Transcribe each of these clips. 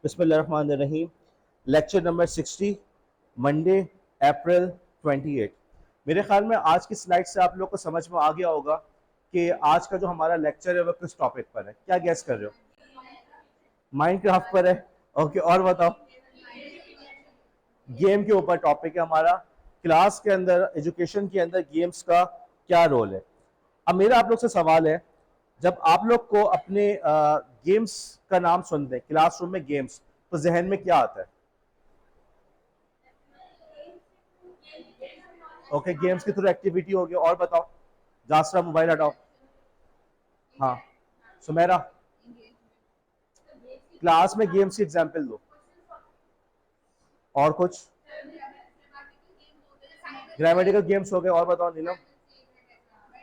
बिस्मिल्लाहिर्रहमानिर्रहीम। Lecture number 60, Monday अप्रैल 28। मेरे ख्याल में आज की स्लाइड से आप लोग को समझ में आ गया होगा कि आज का जो हमारा लेक्चर है वो किस टॉपिक पर है। क्या गैस कर रहे हो? माइनक्राफ्ट पर है। ओके, और बताओ। गेम के ऊपर टॉपिक है हमारा। क्लास के अंदर, एजुकेशन के अंदर गेम्स का क्या रोल है। अब मेरा आप लोग से सवाल है, जब आप लोग को अपने गेम्स का नाम सुनते हैं, क्लासरूम में गेम्स, तो जहन में क्या आता है? ओके, गेम्स के थ्रू एक्टिविटी हो गया। और बताओ, जासरा मोबाइल हटाओ। हाँ, सुमेरा, क्लास में गेम्स की एग्जांपल दो। और कुछ? ग्रामेटिकल गेम्स हो गए। और बताओ नीलम।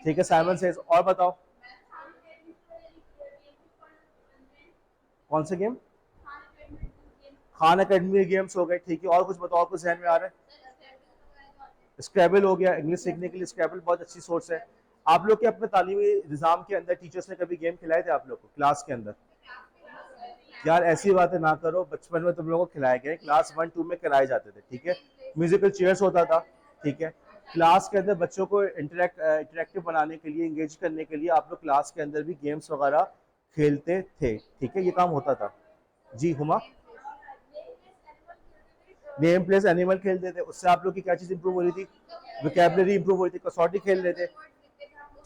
ठीक है, साइमन सेज। और बताओ, कौन से गेम? खान एकेडमी गेम्स हो गए। ठीक है, और कुछ बताओ, कुछ जहन में आ रहा है? स्क्रैबल हो गया, इंग्लिश सीखने के लिए स्क्रैबल बहुत अच्छी सोर्स है। आप लोग के अपने तालीमी निज़ाम के अंदर टीचर्स ने कभी गेम खिलाए थे आप लोग को क्लास के अंदर? यार ऐसी बातें ना करो, बचपन में तुम लोगों को खिलाए गए, क्लास 1 2 में खिलाए जाते थे। ठीक है, म्यूजिकल चेयर्स होता था। ठीक है, क्लास के अंदर बच्चों को इंटरेक्टिव बनाने के लिए, इंगेज करने के लिए आप लोग क्लास के अंदर भी गेम्स वगैरह खेलते थे। ठीक है, ये काम होता था। जी हुमा, नेम प्लेस एनिमल खेलते थे। उससे आप लोग की क्या चीज इंप्रूव हो रही थी? विकेबलरी इंप्रूव हो रही थी। कसौटी खेल लेते।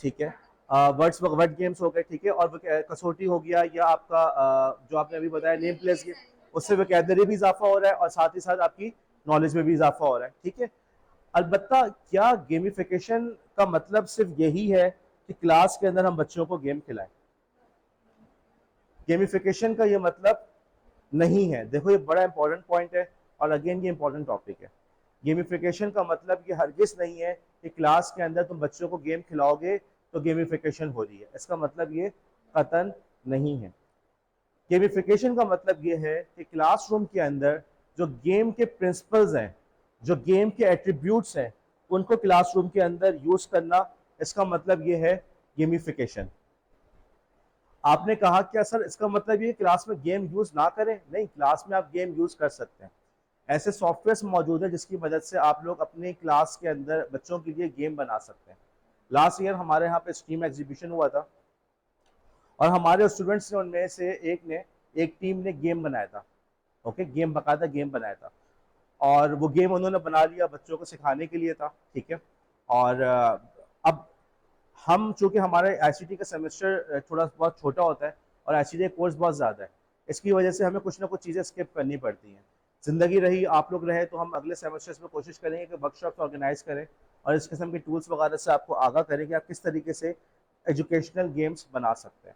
ठीक है, वर्ड्स वर्ड गेम्स हो गए। ठीक है, और कसौटी हो गया, या आपका जो आपने अभी बताया नेम प्लेस गेम, उससे वोकैबलरी भी इजाफा हो रहा है और साथ ही साथ आपकी नॉलेज में भी इजाफा हो रहा है। ठीक है, अलबत्ता क्या गेमिफिकेशन का मतलब सिर्फ यही है कि क्लास के अंदर हम बच्चों को गेम खिलाएं? गेमिफिकेशन का ये मतलब नहीं है। देखो, ये बड़ा इंपॉर्टेंट पॉइंट है और अगेन ये इंपॉर्टेंट टॉपिक है। गेमिफिकेशन का मतलब ये हरगिज नहीं है कि क्लास के अंदर तुम बच्चों को गेम खिलाओगे तो गेमिफिकेशन हो रही है। इसका मतलब ये कतन नहीं है। गेमिफिकेशन का मतलब ये है कि क्लासरूम के अंदर जो गेम के प्रिंसिपल्स हैं, जो गेम के एट्रीब्यूट्स हैं, उनको क्लासरूम के अंदर यूज करना, इसका मतलब ये है गेमिफिकेशन। आपने कहा क्या सर इसका मतलब ये क्लास में गेम यूज ना करें? नहीं, क्लास में आप गेम यूज कर सकते हैं। ऐसे सॉफ्टवेयर मौजूद है जिसकी मदद से आप लोग अपने क्लास के अंदर बच्चों के लिए गेम बना सकते हैं। लास्ट ईयर हमारे यहाँ पे स्टीम एग्जीबिशन हुआ था और हमारे स्टूडेंट्स ने, उनमें से एक टीम ने गेम बनाया था। ओके, गेम, बकायदा गेम बनाया था और वो गेम उन्होंने बना लिया, बच्चों को सिखाने के लिए था। ठीक है, और अब हम, चूंकि हमारे आईसीटी का सेमेस्टर थोड़ा बहुत छोटा होता है और आईसीटी कोर्स बहुत ज़्यादा है, इसकी वजह से हमें कुछ ना कुछ चीज़ें स्किप करनी पड़ती हैं। ज़िंदगी रही, आप लोग रहे, तो हम अगले सेमेस्टर्स में कोशिश करेंगे कि वर्कशॉप्स ऑर्गेनाइज करें और इस किस्म के टूल्स वगैरह से आपको आगाह करें कि आप किस तरीके से एजुकेशनल गेम्स बना सकते हैं।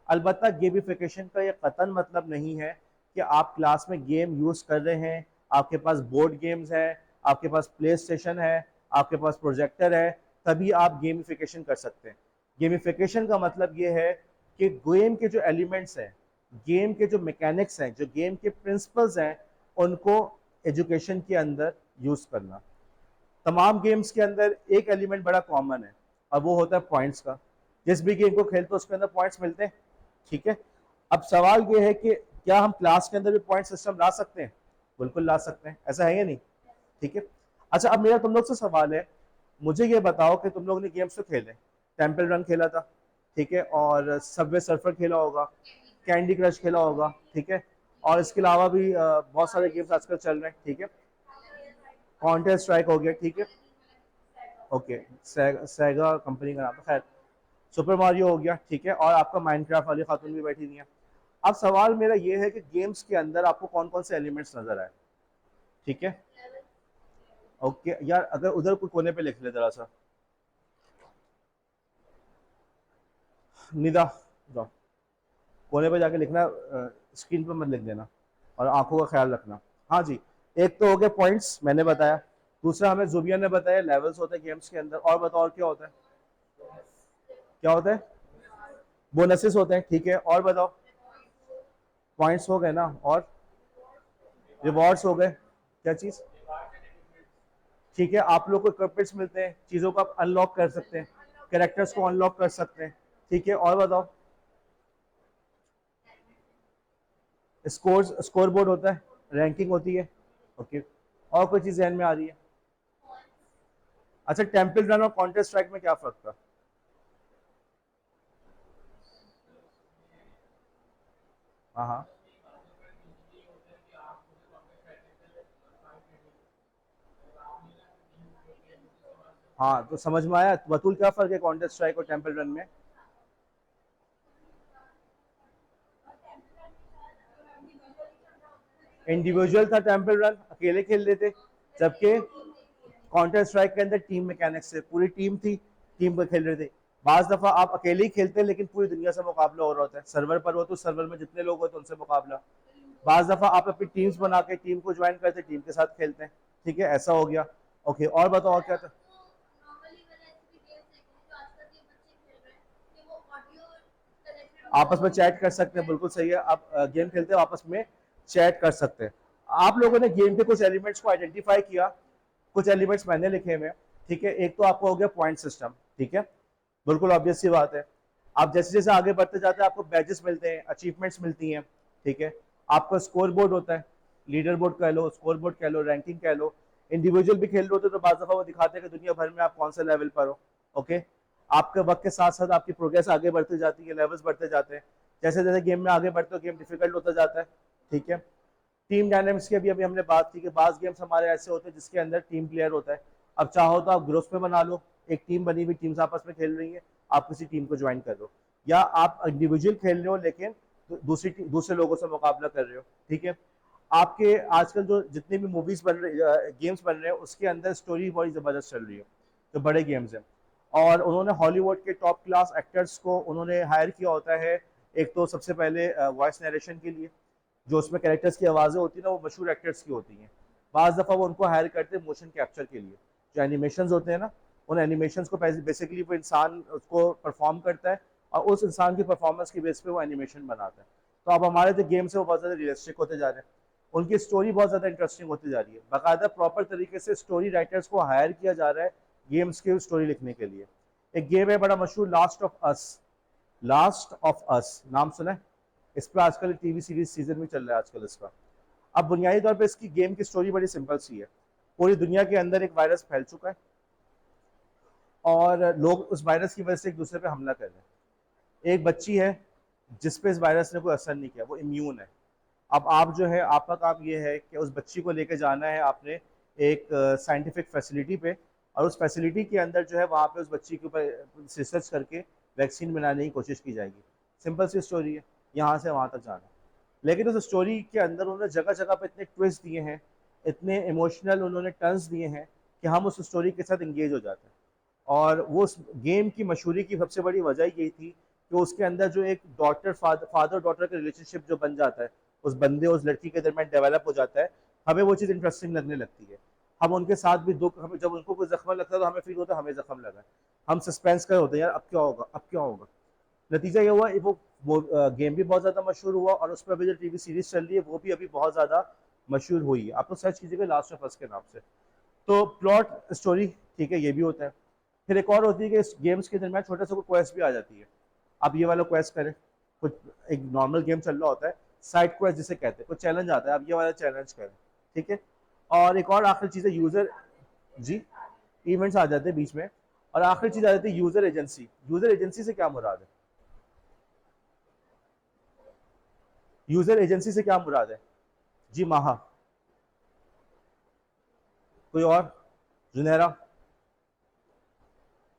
अलबत्ता गेमिफिकेशन का ये कतन मतलब नहीं है कि आप क्लास में गेम यूज़ कर रहे हैं, आपके पास बोर्ड गेम्स हैं, आपके पास प्ले स्टेशन है, आपके पास प्रोजेक्टर है, तभी आप गेमिफिकेशन कर सकते हैं। गेमिफिकेशन का मतलब ये है कि गेम के जो एलिमेंट्स हैं, गेम के जो मैकेनिक्स हैं, जो गेम के प्रिंसिपल्स हैं, उनको एजुकेशन के अंदर यूज़ करना। तमाम गेम्स के अंदर एक एलिमेंट बड़ा कॉमन है और वो होता है पॉइंट्स का। जिस भी गेम को खेलते हैं उसके अंदर पॉइंट्स मिलते हैं। ठीक है, अब सवाल ये है कि क्या हम क्लास के अंदर भी पॉइंट सिस्टम ला सकते हैं? बिल्कुल ला सकते हैं, ऐसा है या नहीं? ठीक है, अच्छा, अब मेरा तुम लोग से सवाल है, मुझे ये बताओ कि तुम लोग ने गेम्स तो खेले, टेम्पल रन खेला था, ठीक है, और सबवे सर्फर खेला होगा, कैंडी क्रश खेला होगा, ठीक है, और इसके अलावा भी बहुत सारे गेम्स आजकल चल रहे हैं। ठीक है, काउंटर स्ट्राइक हो गया। ठीक है, ओके, सेगा कंपनी का नाम है, खैर, सुपर मारियो हो गया। ठीक है, और आपका माइनक्राफ्ट वाली खातून भी बैठी हुई है। अब सवाल मेरा ये है कि गेम्स के अंदर आपको कौन कौन से एलिमेंट्स नजर आए? ठीक है, ओके यार, अगर उधर कोई कोने पे लिख ले जरा सा, निदा, जाओ कोने पे जाके लिखना, स्क्रीन पे मत लिख देना और आंखों का ख्याल रखना। हाँ जी, एक तो हो गया पॉइंट्स, मैंने बताया। दूसरा हमें जुबिया ने बताया लेवल्स होते हैं गेम्स के अंदर। और बताओ, और क्या होता है? क्या होता है? बोनसेस होते हैं। ठीक है, और बताओ। पॉइंट्स हो गए ना, और रिवॉर्ड्स हो गए। क्या चीज? ठीक है, आप लोग को इक्विपमेंट्स मिलते हैं, चीजों को आप अनलॉक कर सकते हैं, कैरेक्टर्स को अनलॉक कर सकते हैं। ठीक है, और बताओ। स्कोर बोर्ड होता है, रैंकिंग होती है। ओके, और कोई चीज़ ध्यान में आ रही है? अच्छा, टेम्पल रन और काउंटर स्ट्राइक में क्या फ़र्क था? हाँ हाँ। हाँ, तो समझ में आया बतूल, क्या फ़र्क है काउंटर स्ट्राइक और टेम्पल रन में? इंडिविजुअल था टेम्पल रन, अकेले खेल रहे थे, जबकि काउंटर स्ट्राइक के अंदर टीम मैकेनिक्स है, पूरी टीम थी, टीम पर खेल रहे थे। बाज दफा आप अकेले ही खेलते हैं लेकिन पूरी दुनिया से मुकाबला हो रहा होता है, सर्वर पर हो तो सर्वर में जितने लोग होते हैं उनसे मुकाबला। बाज दफा आप अपनी टीम्स बना के टीम को ज्वाइन करते हैं, टीम के साथ खेलते हैं। ठीक है, ऐसा हो गया। ओके, और बताओ और क्या था? आपस में चैट कर सकते हैं, बिल्कुल सही है। आप गेम खेलते हो आपस में चैट कर सकते हैं। आप लोगों ने गेम के कुछ एलिमेंट्स को आइडेंटिफाई किया, कुछ एलिमेंट्स मैंने लिखे हुए हैं। ठीक है, एक तो आपको हो गया पॉइंट सिस्टम। ठीक है, बिल्कुल ऑब्वियस सी बात है। आप जैसे जैसे आगे बढ़ते जाते हैं आपको बैजेस मिलते हैं, अचीवमेंट्स मिलती हैं। ठीक है, आपका स्कोर बोर्ड होता है, लीडर बोर्ड कह लो, स्कोर बोर्ड कह लो, रैंकिंग कह लो। इंडिविजुअल भी खेल रहे होते तो बाज़ दफ़ा वो दिखाते हैं कि दुनिया भर में आप कौन से लेवल पर हो। ओके, आपके वक्त के साथ साथ आपकी प्रोग्रेस आगे बढ़ती जाती है, लेवल्स बढ़ते जाते हैं। जैसे जैसे गेम में आगे बढ़ते हो गेम डिफिकल्ट होता जाता है। ठीक है, टीम डायनामिक्स की अभी अभी हमने बात की कि बाज गेम्स हमारे ऐसे होते हैं जिसके अंदर टीम प्लेयर होता है। अब चाहो तो आप ग्रुप्स में बना लो, एक टीम बनी हुई, टीम्स आपस में खेल रही है, आप किसी टीम को ज्वाइन कर लो, या आप इंडिविजुअल खेल रहे हो लेकिन दूसरे लोगों से मुकाबला कर रहे हो। ठीक है, आपके आजकल जो जितने भी मूवीज बन रही, गेम्स बन रहे हैं उसके अंदर स्टोरी बड़ी जबरदस्त चल रही है, जो बड़े गेम्स हैं। और उन्होंने हॉलीवुड के टॉप क्लास एक्टर्स को उन्होंने हायर किया होता है। एक तो सबसे पहले वॉइस नरेशन के लिए, जो उसमें कैरेक्टर्स की आवाज़ें होती हैं ना वो मशहूर एक्टर्स की होती हैं। बाज़ दफ़ा वो उनको हायर करते हैं मोशन कैप्चर के लिए। जो एनिमेशन होते हैं ना, उन एनिमेशन को बेसिकली वो इंसान उसको परफॉर्म करता है और उस इंसान की परफॉर्मेंस की बेस पे वो एनिमेशन बनाता है। तो अब हमारे जो गेम्स है वो बहुत ज़्यादा रियलिस्टिक होते जा रहे हैं, उनकी स्टोरी बहुत ज़्यादा इंटरेस्टिंग होती जा रही है। बाकायदा प्रॉपर तरीके से स्टोरी राइटर्स को हायर किया जा रहा है गेम्स की स्टोरी लिखने के लिए। एक गेम है बड़ा मशहूर, last of us. Last of us नाम सुना है? इस पर आजकल टीवी सीरीज सीजन भी चल रहा है आजकल इसका। अब बुनियादी तौर पे इसकी गेम की स्टोरी बड़ी सिंपल सी है। पूरी दुनिया के अंदर एक वायरस फैल चुका है और लोग उस वायरस की वजह से एक दूसरे पे हमला कर रहे हैं। एक बच्ची है जिस पे इस वायरस ने कोई असर नहीं किया, वो इम्यून है। अब आप जो है, आपका काम ये है कि उस बच्ची को लेके जाना है आपने एक साइंटिफिक फैसिलिटी पे, और उस फैसिलिटी के अंदर जो है वहाँ पे उस बच्ची के ऊपर रिसर्च करके वैक्सीन बनाने की कोशिश की जाएगी। सिंपल सी स्टोरी है, यहाँ से वहाँ तक जाना। लेकिन उस स्टोरी के अंदर उन्होंने जगह जगह पे इतने ट्विस्ट दिए हैं, इतने इमोशनल उन्होंने टर्न्स दिए हैं कि हम उस स्टोरी के साथ इंगेज हो जाते हैं। और वो उस गेम की मशहूरी की सबसे बड़ी वजह यही थी कि उसके अंदर जो एक फादर डॉटर का रिलेशनशिप जो बन जाता है, उस बंदे उस लड़की के दरमियान डेवलप हो जाता है, हमें वो चीज़ इंटरेस्टिंग लगने लगती है। हम उनके साथ भी दुख, हमें जब उनको कोई जख्म लगता है तो हमें फील होता है हमें जख्म लगा है। हम सस्पेंस कर होते हैं, यार अब क्या होगा, अब क्या होगा। नतीजा ये हुआ, वो गेम भी बहुत ज़्यादा मशहूर हुआ और उस पर अभी जो टीवी सीरीज चल रही है वो भी अभी बहुत ज़्यादा मशहूर हुई है। आप तो सर्च कीजिएगा लास्ट ऑफ अस के नाम से। तो प्लॉट स्टोरी, ठीक है, ये भी होता है। फिर एक और होती है कि इस गेम्स के दरमियान छोटा सा कोई क्वेस्ट भी आ जाती है। आप ये वाला क्वेस्ट करें, कुछ एक नॉर्मल गेम चल रहा होता है, साइड क्वेस्ट जिसे कहते हैं, कुछ चैलेंज आता है, आप ये वाला चैलेंज करें। ठीक है, और एक और आखिरी चीज़ है यूज़र, जी, इवेंट्स आ जाते हैं बीच में। और आखिरी चीज़ आ जाती है यूज़र एजेंसी। यूज़र एजेंसी से क्या मुराद है? यूज़र एजेंसी से क्या मुराद है? जी माहा, कोई और? जुनैरा?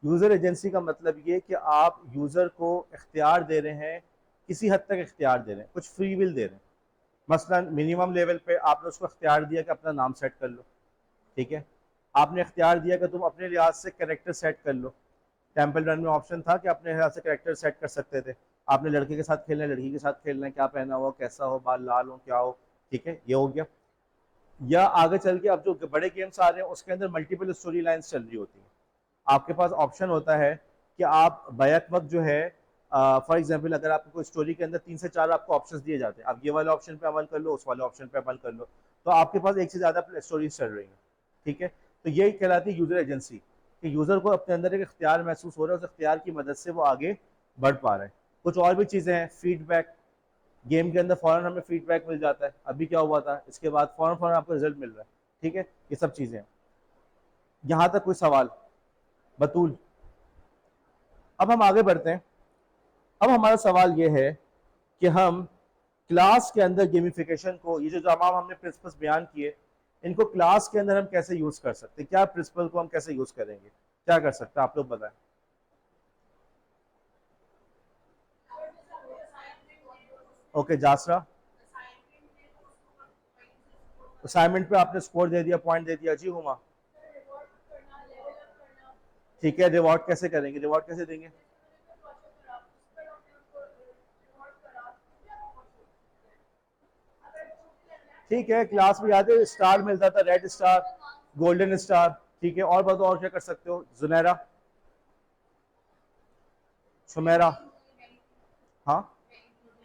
यूज़र एजेंसी का मतलब ये कि आप यूज़र को इख्तियार दे रहे हैं, किसी हद तक इख्तियार दे रहे हैं, कुछ फ्री विल दे रहे हैं। मसलन मिनिमम लेवल पे आपने उसको इख्तियार दिया कि अपना नाम सेट कर लो। ठीक है, आपने इख्तियार दिया कि तुम अपने लिहाज से कैरेक्टर सेट कर लो। टेम्पल रन में ऑप्शन था कि अपने हिसाब से कैरेक्टर सेट कर सकते थे। आपने लड़के के साथ खेलना है, लड़की के साथ खेलना है, क्या पहना हो, कैसा हो, बाल लाल हो, क्या हो। ठीक है, ये हो गया। या आगे चल के अब जो बड़े गेम्स आ रहे हैं उसके अंदर मल्टीपल स्टोरी लाइन्स चल रही होती हैं। आपके पास ऑप्शन होता है कि आप बैक वक्त जो है, फॉर एग्जांपल अगर आपको कोई स्टोरी के अंदर 3 से 4 आपको ऑप्शंस दिए जाते हैं, आप ये वाले ऑप्शन पे अमल कर लो, उस वाले ऑप्शन पे अमल कर लो, तो आपके पास एक से ज़्यादा स्टोरीज चल रही हैं। ठीक है, तो यही कहलाती है यूज़र एजेंसी, कि यूज़र को अपने अंदर एक इख्तियार महसूस हो रहा है, उस इख्तियार की मदद से वो आगे बढ़ पा रहे हैं। कुछ और भी चीज़ें हैं, फीडबैक। गेम के अंदर फौरन हमें फीडबैक मिल जाता है, अभी क्या हुआ था, इसके बाद फौरन फौरन आपको रिजल्ट मिल रहा है। ठीक है, ये सब चीज़ें हैं। यहाँ तक कोई सवाल? बतूल, अब हम आगे बढ़ते हैं। अब हमारा सवाल ये है कि हम क्लास के अंदर गेमिफिकेशन को, ये जो तमाम हमने प्रिंसिपल्स बयान किए, इनको क्लास के अंदर हम कैसे यूज कर सकते हैं, क्या प्रिंसिपल को हम कैसे यूज करेंगे, क्या कर सकते हैं, आप लोग बताएं। ओके जासरा, असाइनमेंट पे आपने स्कोर दे दिया, पॉइंट दे दिया। जी हुमा, ठीक है, रिवॉर्ड कैसे करेंगे, रिवॉर्ड कैसे देंगे? ठीक है, क्लास में याद है स्टार मिलता था, रेड स्टार, गोल्डन स्टार। ठीक है, और बताओ और क्या कर सकते हो? जुनैरा, सुमेरा, हाँ,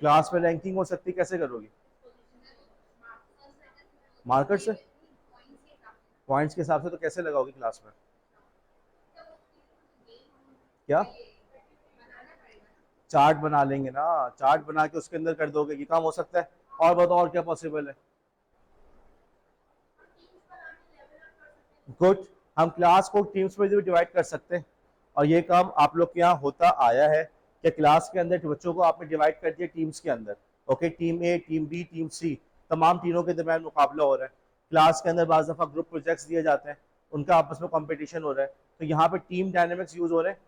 क्लास में रैंकिंग हो सकती, कैसे करोगी? मार्कर से, पॉइंट्स के हिसाब से, तो कैसे लगाओगी क्लास में? क्या चार्ट बना लेंगे ना, चार्ट बना के उसके अंदर कर दोगे, ये काम हो सकता है। और बताओ और क्या पॉसिबल है? गुड, हम क्लास को टीम्स में भी डिवाइड कर सकते हैं, और ये काम आप लोग के यहाँ होता आया है कि क्लास के अंदर बच्चों को आपने डिवाइड कर दिया टीम्स के अंदर। ओके, टीम ए, टीम बी, टीम सी, तमाम टीमों के दरमियान मुकाबला हो रहा है। क्लास के अंदर बाज़ दफ़ा ग्रुप प्रोजेक्ट्स दिए जाते हैं, उनका आपस में कंपटीशन हो रहा है, तो यहाँ पे टीम डायनेमिक्स यूज हो रहे हैं।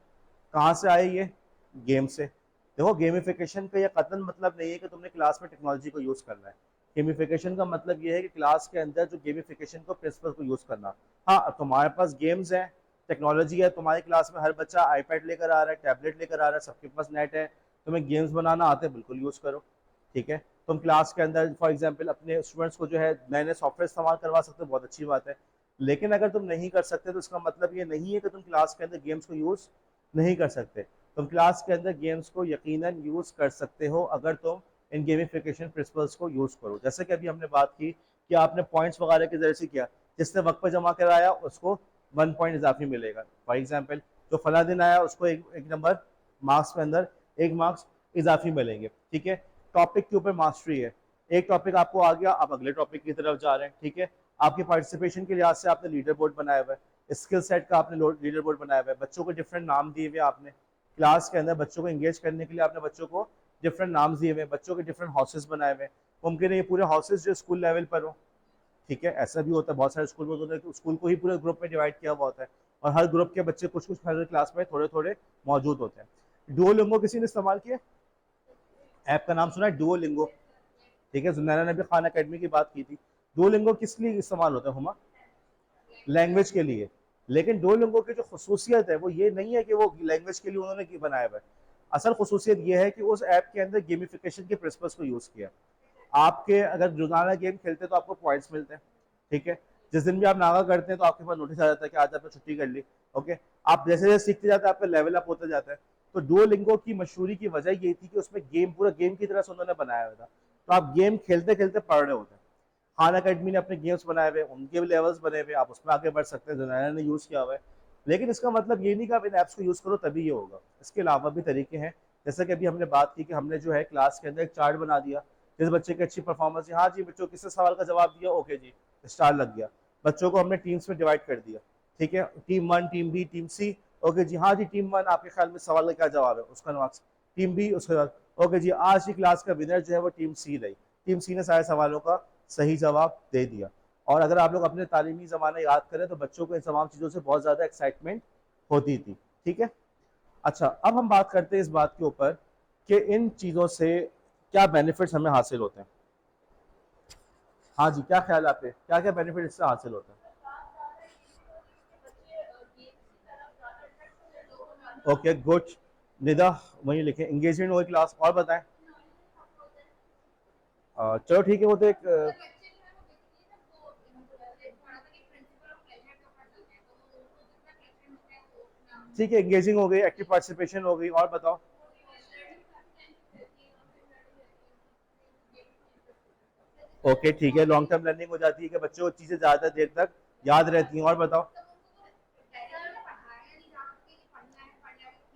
कहाँ से आए ये? गेम से। देखो, गेमिफिकेशन का ये कतन मतलब नहीं है कि तुमने क्लास में टेक्नोलॉजी को यूज़ करना है। गेमिफिकेशन का मतलब ये है कि क्लास के अंदर जो गेमिफिकेशन को प्रिंसिपल को यूज़ करना। हाँ, तुम्हारे पास गेम्स हैं, टेक्नोलॉजी है, तुम्हारी क्लास में हर बच्चा आईपैड लेकर आ रहा है, टैबलेट लेकर आ रहा है, सबके पास नेट है, तुम्हें गेम्स बनाना आते हैं, बिल्कुल यूज़ करो। ठीक है, तुम क्लास के अंदर फॉर एग्जाम्पल अपने स्टूडेंट्स को जो है नए नए सॉफ्टवेयर इस्तेमाल करवा सकते हो, बहुत अच्छी बात है। लेकिन अगर तुम नहीं कर सकते तो इसका मतलब ये नहीं है कि तुम क्लास के अंदर गेम्स को यूज़ नहीं कर सकते। तुम क्लास के अंदर गेम्स को यकीनन यूज़ कर सकते हो अगर तुम इन गेमिफिकेशन प्रिंसिपल्स को यूज़ करो। जैसे कि अभी हमने बात की कि आपने पॉइंट्स वगैरह के जरिए से किया, जिसने वक्त पर जमा कराया उसको 1 पॉइंट इजाफी मिलेगा। फॉर एग्जाम्पल, जो फला दिन आया उसको एक नंबर मार्क्स के अंदर 1 मार्क्स इजाफी मिलेंगे। ठीक है, टॉपिक के ऊपर मास्टरी है, एक टॉपिक आपको आ गया, आप अगले टॉपिक की तरफ जा रहे हैं। ठीक है, आपकी पार्टिसिपेशन के लिहाज से आपने लीडर बोर्ड बनाया हुआ है, स्किल सेट का आपने लीडर बोर्ड बनाया हुआ है, बच्चों को डिफरेंट नाम दिए हुए आपने, क्लास के अंदर बच्चों को एंगेज करने के लिए आपने बच्चों को डिफरेंट नाम दिए हुए हैं, बच्चों के डिफरेंट हाउसेस बनाए हुए हैं। मुमकिन है ये पूरे हाउसेस जो स्कूल लेवल पर हो। ठीक है, ऐसा भी होता है, बहुत सारे स्कूल में होता है कि स्कूल को ही पूरे ग्रुप में डिवाइड किया हुआ होता है, और हर ग्रुप के बच्चे कुछ कुछ हर क्लास में थोड़े थोड़े मौजूद होते हैं। डुओलिंगो किसी ने इस्तेमाल किया? ऐप का नाम सुना है, डुओलिंगो? ठीक है, जुनैरा ने भी खान अकेडमी की बात की थी। डुओलिंगो किस लिए इस्तेमाल होता है हुमा? लैंग्वेज के लिए। लेकिन डुओलिंगो की जो खसूसियत है वो ये नहीं है कि वो लैंग्वेज के लिए उन्होंने बनाया हुआ है। असल खसूसियत ये है कि उस ऐप के अंदर गेमिफिकेशन के प्रिंसिपल्स को यूज़ किया। आपके अगर रोजाना गेम खेलते हैं तो आपको पॉइंट्स मिलते हैं। ठीक है, जिस दिन भी आप नागा करते हैं तो आपके पास नोटिस आ जाता है कि आज आपने छुट्टी कर ली। ओके, आप जैसे जैसे सीखते जाते हैं आपका लेवल अप होता जाता है। तो डुओलिंगो की मशहूरी की वजह ये थी कि उसमें गेम, पूरा गेम की तरह से उन्होंने बनाया हुआ था, तो आप गेम खेलते खेलते पढ़ रहे होते हैं। खान अकेडमी ने अपने गेम्स बनाए हुए, उनके भी लेवल्स बने हुए, आप उसमें आगे बढ़ सकते हैं, जुनैरा ने यूज़ किया हुआ है। लेकिन इसका मतलब ये नहीं कि आप इन ऐप्स को यूज़ करो तभी ये होगा, इसके अलावा भी तरीके हैं। जैसे कि अभी हमने बात की कि हमने जो है क्लास के अंदर एक चार्ट बना दिया, जिस बच्चे की अच्छी परफॉर्मेंस है, हाँ जी बच्चों किसने सवाल का जवाब दिया, ओके जी स्टार लग गया। बच्चों को हमने टीम्स में डिवाइड कर दिया। ठीक है, टीम 1, टीम बी, टीम सी। ओके जी, हाँ जी टीम 1 आपके ख्याल में सवाल का क्या जवाब है, उसका मार्क्स। टीम बी उसके बाद, ओके जी आज की क्लास का विनर जो है वो टीम सी रही। टीम सी ने सारे सवालों का सही जवाब दे दिया। और अगर आप लोग अपने तालीमी ज़माना याद करें तो बच्चों को इन तमाम चीज़ों से बहुत ज़्यादा एक्साइटमेंट होती थी। ठीक है, अच्छा अब हम बात करते हैं इस बात के ऊपर कि इन चीज़ों से क्या बेनिफिट्स हमें हासिल होते हैं। हाँ जी, क्या ख्याल है आपके, क्या क्या बेनिफिट इससे हासिल होते हैं? ओके गुड, निदा वही लिखे, एंगेजमेंट हो क्लास, और बताएं। चलो ठीक है, वो तो एक ठीक है, एंगेजिंग हो गई, एक्टिव पार्टिसिपेशन हो गई, और बताओ। ओके ठीक है, लॉन्ग टर्म लर्निंग हो जाती है कि बच्चों को चीज़ें ज़्यादा देर तक याद रहती हैं, और बताओ।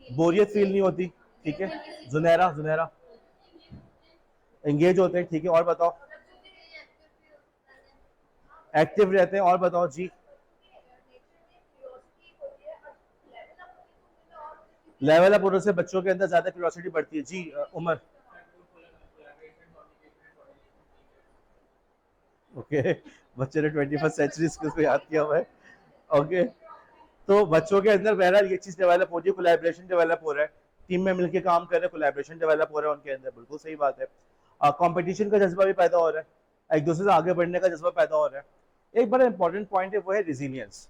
बोरियत फील नहीं होती। ठीक है, जुनैरा जुनैरा एंगेज होते हैं, ठीक है। और बताओ, एक्टिव रहते हैं। और बताओ जी, लेवल अप होने से बच्चों के अंदर ज्यादा क्यूरियोसिटी बढ़ती है जी। उमर, ओके, बच्चे ने 21st सेंचुरी स्किल्स को याद किया हुआ है। ओके, तो बच्चों के अंदर बहरहाल ये चीज डेवलप हो रही है, कोलैबोरेशन डेवलप हो रहा है, टीम में मिलकर काम कर रहे हैं, कोलैबोरेशन डेवलप हो रहा है उनके अंदर, बिल्कुल सही बात है। कंपटीशन का जज्बा भी पैदा हो रहा है, एक दूसरे से आगे बढ़ने का जज्बा पैदा हो रहा है। एक बड़ा इंपॉर्टेंट पॉइंट है, वो है रिजिलियंस।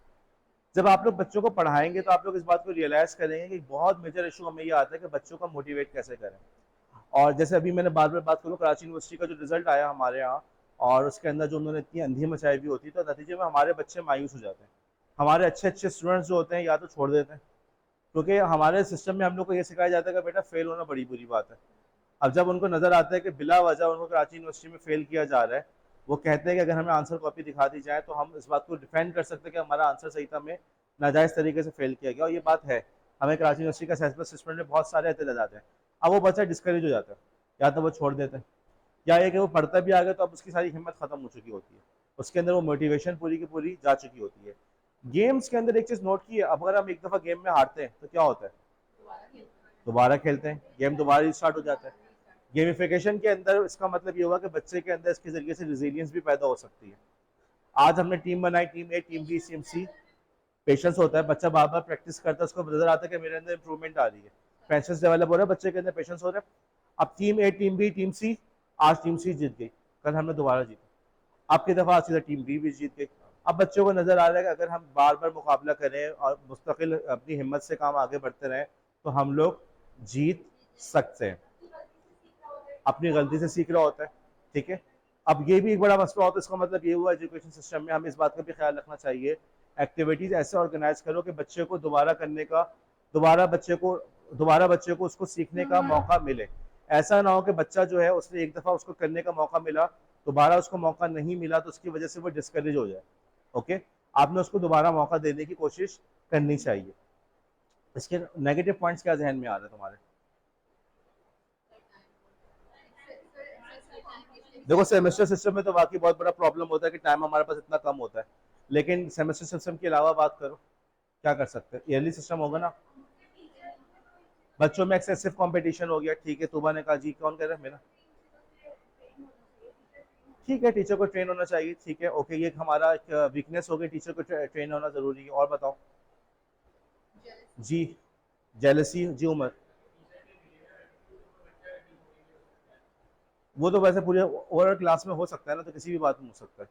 जब आप लोग बच्चों को पढ़ाएंगे तो आप लोग इस बात को रियलाइज करेंगे कि बहुत मेजर इशू हमें ये आता है कि बच्चों को मोटिवेट कैसे करें। और जैसे अभी मैंने बार बार बात करूँ, कराची यूनिवर्सिटी का जो रिजल्ट आया हमारे यहाँ, और उसके अंदर जो उन्होंने इतनी अंधी मचाई हुई होती, तो नतीजे में हमारे बच्चे मायूस हो जाते हैं। हमारे अच्छे अच्छे स्टूडेंट्स जो होते हैं या तो छोड़ देते हैं, क्योंकि हमारे सिस्टम में हम लोग को ये सिखाया जाता है कि बेटा फेल होना बड़ी बुरी बात है। अब जब उनको नजर आता है कि बिला वजह उनको कराची यूनिवर्सिटी में फेल किया जा रहा है, वो कहते हैं कि अगर हमें आंसर कॉपी दिखा दी जाए तो हम इस बात को डिफेंड कर सकते हैं कि हमारा आंसर सही था, हमें नाजायज़ तरीके से फेल किया गया। और ये बात है, हमें कराची यूनिवर्सिटी का असेसमेंट सिस्टम में बहुत सारे एहतजाज आते हैं। अब वो बच्चा डिस्करेज हो जाता है, या तो वो छोड़ देते हैं, या ये कि वो पढ़ता भी आ गया तो अब उसकी सारी हिम्मत खत्म हो चुकी होती है, उसके अंदर वो मोटिवेशन पूरी की पूरी जा चुकी होती है। गेम्स के अंदर एक चीज नोट की है, अब अगर हम एक दफा गेम में हारते हैं तो क्या होता है, दोबारा खेलते हैं, गेम दोबारा स्टार्ट हो जाता है। गेमिफिकेशन के अंदर इसका मतलब ये हुआ कि बच्चे के अंदर इसके जरिए से रेजिलियंस भी पैदा हो सकती है। आज हमने टीम बनाई, टीम ए, टीम बी, टीम सी, पेशेंस होता है, बच्चा बार बार प्रैक्टिस करता है, उसको नजर आता है कि मेरे अंदर इंप्रूवमेंट आ रही है, पेशेंस डेवलप हो रहा है बच्चे के अंदर, पेशेंस हो रहा है। अब टीम ए, टीम बी, टीम सी, आज टीम सी जीत गई, कल हमने दोबारा जीता, आपकी दफा सीधा टीम बी भी जीत गई। अब बच्चों को नजर आ रहा है कि अगर हम बार बार मुकाबला करें और मुस्तकिल अपनी हिम्मत से काम आगे बढ़ते रहें तो हम लोग जीत सकते हैं। अपनी गलती से सीख रहा होता है, ठीक है। अब ये भी एक बड़ा मसला होता है, इसका मतलब ये हुआ एजुकेशन सिस्टम में हमें इस बात का भी ख्याल रखना चाहिए, एक्टिविटीज ऐसे ऑर्गेनाइज करो कि बच्चे को दोबारा करने का, दोबारा बच्चे को दोबारा बच्चे को उसको सीखने का मौका मिले। ऐसा ना हो कि बच्चा जो है उसने एक दफा उसको करने का मौका मिला, दोबारा उसको मौका नहीं मिला तो उसकी वजह से वो डिस्करेज हो जाए। ओके, आपने उसको दोबारा मौका देने की कोशिश करनी चाहिए। इसके नेगेटिव पॉइंट्स क्या जहन में आ रहे हैं तुम्हारे? देखो, सेमेस्टर सिस्टम में तो वाकई बहुत बड़ा प्रॉब्लम होता है कि टाइम हमारे पास इतना कम होता है, लेकिन सेमेस्टर सिस्टम के अलावा बात करो, क्या कर सकते हैं? ईयरली सिस्टम होगा ना, बच्चों में एक्सेसिव कंपटीशन हो गया, ठीक है। तूबा ने कहा जी, कौन कह रहा है? मेरा, ठीक है, टीचर को ट्रेन होना चाहिए, ठीक है, ओके, ये हमारा एक वीकनेस हो गई, टीचर को ट्रेन होना जरूरी है। और बताओ जी, जेलसी जी, उमर, वो तो वैसे पूरे ओवरऑल क्लास में हो सकता है ना, तो किसी भी बात में हो सकता है,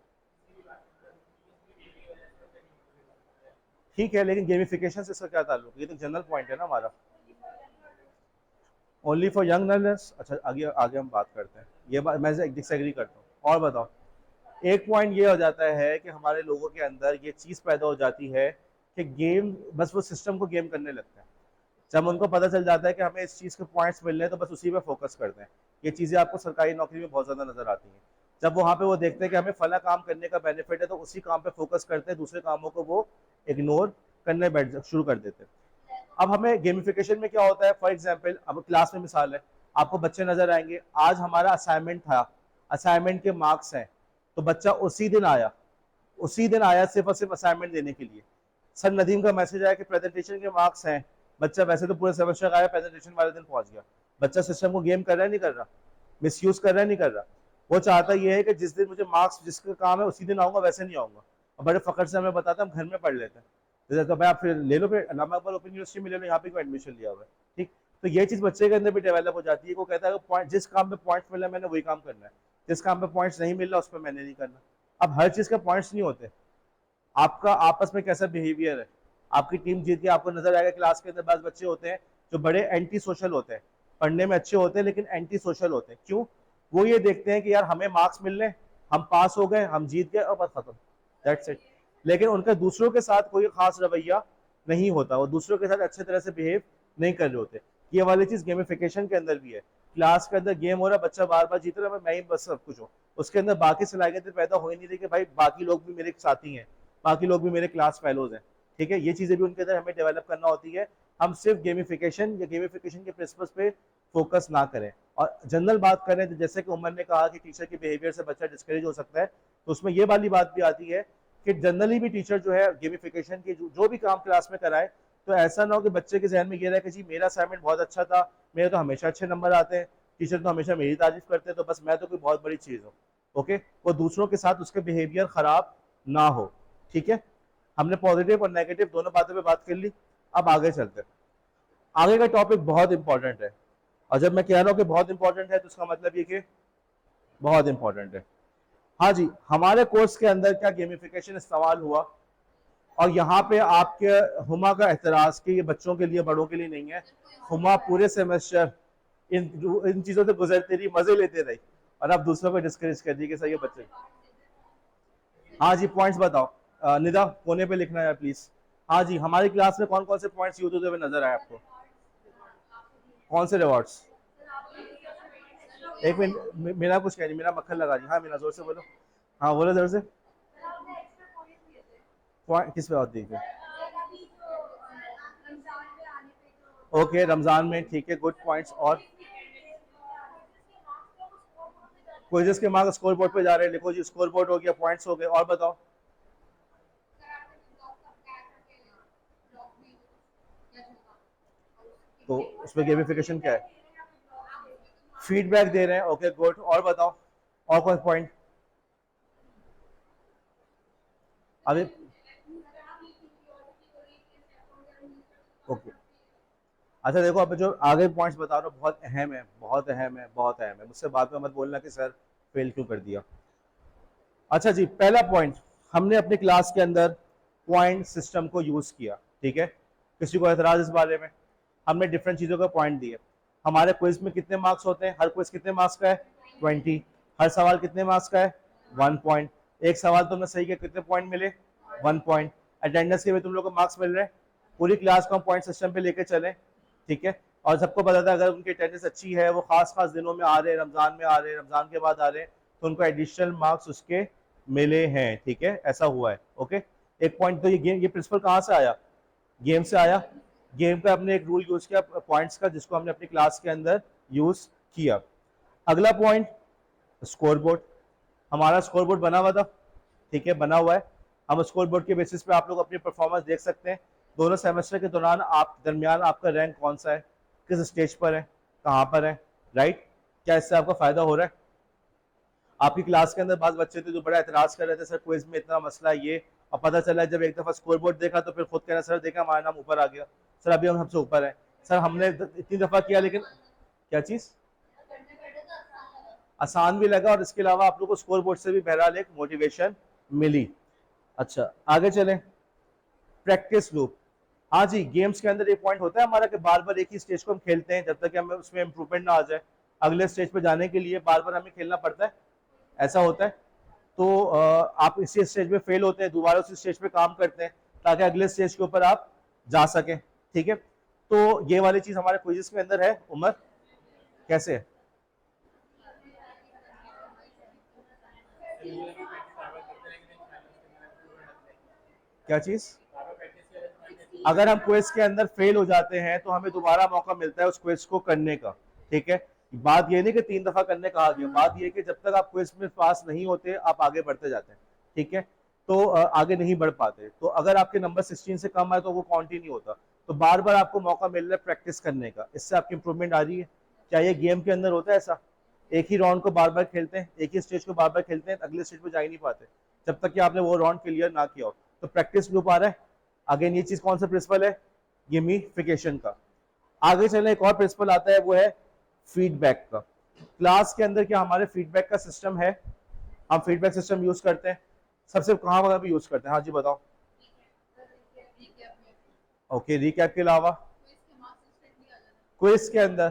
ठीक है, लेकिन गेमिफिकेशन से इसका क्या ताल्लुक? ये तो जनरल पॉइंट है ना हमारा, ओनली फॉर यंग लर्नर्स। अच्छा, आगे आगे हम बात करते हैं, ये बात मैं डिसएग्री करता हूँ। और बताओ, एक पॉइंट ये हो जाता है कि हमारे लोगों के अंदर ये चीज़ पैदा हो जाती है कि गेम, बस वो सिस्टम को गेम करने लगते हैं। जब उनको पता चल जाता है कि हमें इस चीज़ के पॉइंट्स मिल रहे हैं तो बस उसी पे फोकस करते हैं। ये चीज़ें आपको सरकारी नौकरी में बहुत ज़्यादा नजर आती हैं। जब वहाँ पे वो देखते हैं कि हमें फला काम करने का बेनिफिट है तो उसी काम पे फोकस करते हैं, दूसरे कामों को वो इग्नोर करने बैठ शुरू कर देते हैं। अब हमें गेमिफिकेशन में क्या होता है, फॉर एग्जाम्पल अब क्लास में मिसाल है, आपको बच्चे नजर आएंगे, आज हमारा असाइनमेंट था, असाइनमेंट के मार्क्स हैं, तो बच्चा उसी दिन आया, उसी दिन आया सिर्फ और सिर्फ असाइनमेंट देने के लिए। सर नदीम का मैसेज आया कि प्रेजेंटेशन के मार्क्स हैं, बच्चा वैसे तो पूरे सेमेस्टर का आया, प्रेजेंटेशन वाले दिन पहुंच गया। बच्चा सिस्टम को गेम कर रहा है नहीं कर रहा, मिस यूज कर रहा है नहीं कर रहा। वो चाहता ये है कि जिस दिन मुझे मार्क्स, जिसका काम है उसी दिन आऊंगा, वैसे नहीं आऊंगा। और बड़े फखर से हमें बताता है हम घर में पढ़ लेते हैं, तो भाई आप फिर ले लो, फिर अल्लामा इकबाल ओपन यूनिवर्सिटी में ले लो, यहाँ पे क्यों एडमिशन लिया हुआ है? ठीक, तो ये चीज बच्चे के अंदर भी डेवलप हो जाती है। वो कहता है पॉइंट, जिस काम पे पॉइंट्स मिला मैंने वही काम करना है, जिस काम पे पॉइंट्स नहीं मिल रहा उस पर मैंने नहीं करना। अब हर चीज का पॉइंट्स नहीं होते, आपका आपस में कैसा बिहेवियर है, आपकी टीम जीत गई, आपको नजर आएगा क्लास के अंदर बाद बच्चे होते हैं जो बड़े एंटी सोशल होते हैं, पढ़ने में अच्छे होते हैं लेकिन एंटी सोशल होते हैं। क्यों? वो ये देखते हैं कि यार हमें मार्क्स मिल रहे, हम पास हो गए, हम जीत गए और बस खत्म, दैट्स इट। लेकिन उनका दूसरों के साथ कोई खास रवैया नहीं होता, वो दूसरों के साथ अच्छे तरह से बिहेव नहीं कर रहे होते। ये वाली चीज गेमिफिकेशन के अंदर भी है। क्लास के अंदर गेम हो रहा, बच्चा बार बार जीत रहा है, मैं ही बस सब कुछ हूँ, उसके अंदर बाकी सलाहियतें पैदा हो ही नहीं रही कि भाई बाकी लोग भी मेरे साथी हैं, बाकी लोग भी मेरे क्लास फेलोज हैं, ठीक है। ये चीजें भी उनके अंदर हमें डेवलप करना होती है। हम सिर्फ गेमिफिकेशन या गेमिफिकेशन के प्रिंसिपल्स पे फोकस ना करें। और जनरल बात करें तो जैसे कि उमर ने कहा कि टीचर के बिहेवियर से बच्चा डिस्करेज हो सकता है, तो उसमें ये वाली बात भी आती है कि जनरली भी टीचर जो है गेमिफिकेशन की जो भी काम क्लास में कराए, तो ऐसा ना हो कि बच्चे के जहन में ये रहे कि जी मेरा असाइनमेंट बहुत अच्छा था, मेरे तो हमेशा अच्छे नंबर आते हैं, टीचर तो हमेशा मेरी तारीफ करते हैं, तो बस मैं तो कोई बहुत बड़ी चीज़ हूँ। ओके, वो दूसरों के साथ उसके बिहेवियर खराब ना हो। ठीक है, हमने पॉजिटिव और नेगेटिव दोनों बातों पे बात कर ली। अब आगे चलते हैं। आगे का टॉपिक बहुत इंपॉर्टेंट है, और जब मैं कह रहा हूँ कि बहुत इंपॉर्टेंट है तो उसका मतलब ये कि बहुत इंपॉर्टेंट है। हाँ जी, हमारे कोर्स के अंदर क्या गेमिफिकेशन इस्तेमाल हुआ, और यहाँ पे आपके हुमा का एतराज़ कि ये बच्चों के लिए बड़ों के लिए नहीं है। हुमा पूरे सेमेस्टर इन इन चीज़ों से गुजरती रही, मज़े लेते रही, और अब दूसरों को डिस्करेज कर दी कि सही है बच्चे। हाँ जी, पॉइंट्स बताओ। निदा कोने पे लिखना है प्लीज। हाँ जी, हमारी क्लास में कौन कौन से पॉइंट्स यूज होते हुए नजर आए आपको? कौन से रिवॉर्ड्स? एक मिनट, मेरा कुछ कह नहीं, मेरा मक्खन लगा जी। हाँ मीना जोर से बोलो। हाँ बोलो जोर से। पॉइंट किस पे होती है? ओके, रमजान में, ठीक है, गुड पॉइंट्स। और क्विज़ेस के मार्क्स स्कोर बोर्ड पे जा रहे हैं, लिखो जी स्कोर बोर्ड हो गया, पॉइंट्स हो गए। और बताओ। तो उसमें गेमिफिकेशन क्या है? फीडबैक दे रहे हैं, ओके गुड। और बताओ, और कौन पॉइंट? अभी ओके, अच्छा देखो, अब जो आगे पॉइंट्स बता रहा हूँ बहुत अहम है, बहुत अहम है, बहुत अहम है। मुझसे बाद में मत बोलना कि सर फेल क्यों कर दिया। अच्छा जी, पहला पॉइंट, हमने अपनी क्लास के अंदर पॉइंट सिस्टम को यूज किया। ठीक है, किसी को एतराज इस बारे में? हमने डिफरेंट चीजों का पॉइंट दिए। हमारे क्विज में कितने मार्क्स होते हैं? हर क्विज कितने मार्क्स का है? 20। हर सवाल कितने मार्क्स का है? 1 पॉइंट। एक सवाल तुमने सही किया, कितने पॉइंट मिले? 1 पॉइंट। अटेंडेंस के भी तुम लोग को मार्क्स मिल रहे हैं। पूरी क्लास को हम पॉइंट सिस्टम पे लेके चले। ठीक है, और सबको पता था अगर उनकी अटेंडेंस अच्छी है, वो खास खास दिनों में आ रहे हैं, रमजान में आ रहे हैं, रमजान के बाद आ रहे हैं, तो उनको एडिशनल मार्क्स उसके मिले हैं। ठीक है, ऐसा हुआ है। ओके, एक पॉइंट। तो ये प्रिंसिपल कहाँ से आया? गेम से आया। गेम का हमने एक रूल यूज किया पॉइंट्स का, जिसको हमने अपनी क्लास के अंदर यूज किया। अगला पॉइंट, स्कोर बोर्ड। हमारा स्कोर बोर्ड बना हुआ था। ठीक है, बना हुआ है। हम स्कोर बोर्ड के बेसिस पे आप लोग अपनी परफॉर्मेंस देख सकते हैं। दोनों सेमेस्टर के दौरान आप दरमियान आपका रैंक कौन सा है, किस स्टेज पर है, कहाँ पर है, राइट? क्या इससे आपका फायदा हो रहा है? आपकी क्लास के अंदर बहुत बच्चे थे जो बड़ा एतराज कर रहे थे, सर क्विज में इतना मसला ये, और पता चला जब एक दफा स्कोर बोर्ड देखा तो फिर खुद कहना, सर देखा हमारा नाम ऊपर आ गया, सर अभी हम सबसे ऊपर है। सर हमने इतनी दफा किया, लेकिन क्या चीज आसान भी लगा, और इसके अलावा आप लोग को स्कोर बोर्ड से भी बहरहाल एक मोटिवेशन मिली। अच्छा, आगे चलें। Practice loop. हाँ जी, गेम्स के अंदर एक पॉइंट होता है हमारा कि बार बार एक ही स्टेज को हम खेलते हैं, जब तक कि हमें उसमें इंप्रूवमेंट ना आ जाए। अगले स्टेज पे जाने के लिए बार बार हमें खेलना पड़ता है, ऐसा होता है। तो आप इसी स्टेज पे फेल होते हैं, दोबारा उसी स्टेज पे काम करते हैं, ताकि अगले स्टेज के ऊपर आप जा सकें। ठीक है, तो ये वाली चीज हमारे क्विज़ेस के अंदर है। उमर कैसे है? क्या चीज? अगर हम क्विज के अंदर फेल हो जाते हैं तो हमें दोबारा मौका मिलता है उस क्विज को करने का। ठीक है, बात ये नहीं कि 3 दफा करने कहा गया, बात ये कि जब तक आप क्विज में पास नहीं होते आप आगे बढ़ते जाते हैं। ठीक है, तो आगे नहीं बढ़ पाते, तो अगर आपके नंबर 16 से कम आए तो वो काउंट ही नहीं होता। तो बार बार आपको मौका मिल रहा है प्रैक्टिस करने का, इससे आपकी इंप्रूवमेंट आ रही है। क्या ये गेम के अंदर होता है ऐसा? एक ही राउंड को बार बार खेलते हैं, एक ही स्टेज को बार बार खेलते हैं, अगले स्टेज पे जा ही नहीं पाते जब तक कि आपने वो राउंड क्लियर ना किया हो। तो प्रैक्टिस लूप आ रहा है। अगेन ये चीज कौन सा प्रिंसिपल है? गेमिफिकेशन का। आगे चलने एक और प्रिंसिपल आता है, वो है फीडबैक का। क्लास के अंदर क्या हमारे फीडबैक का सिस्टम है? हम फीडबैक सिस्टम यूज करते हैं, सबसे कहाँ वगैरह भी यूज करते हैं? हाँ जी बताओ। ओके, रिकैप के अलावा क्विज के अंदर,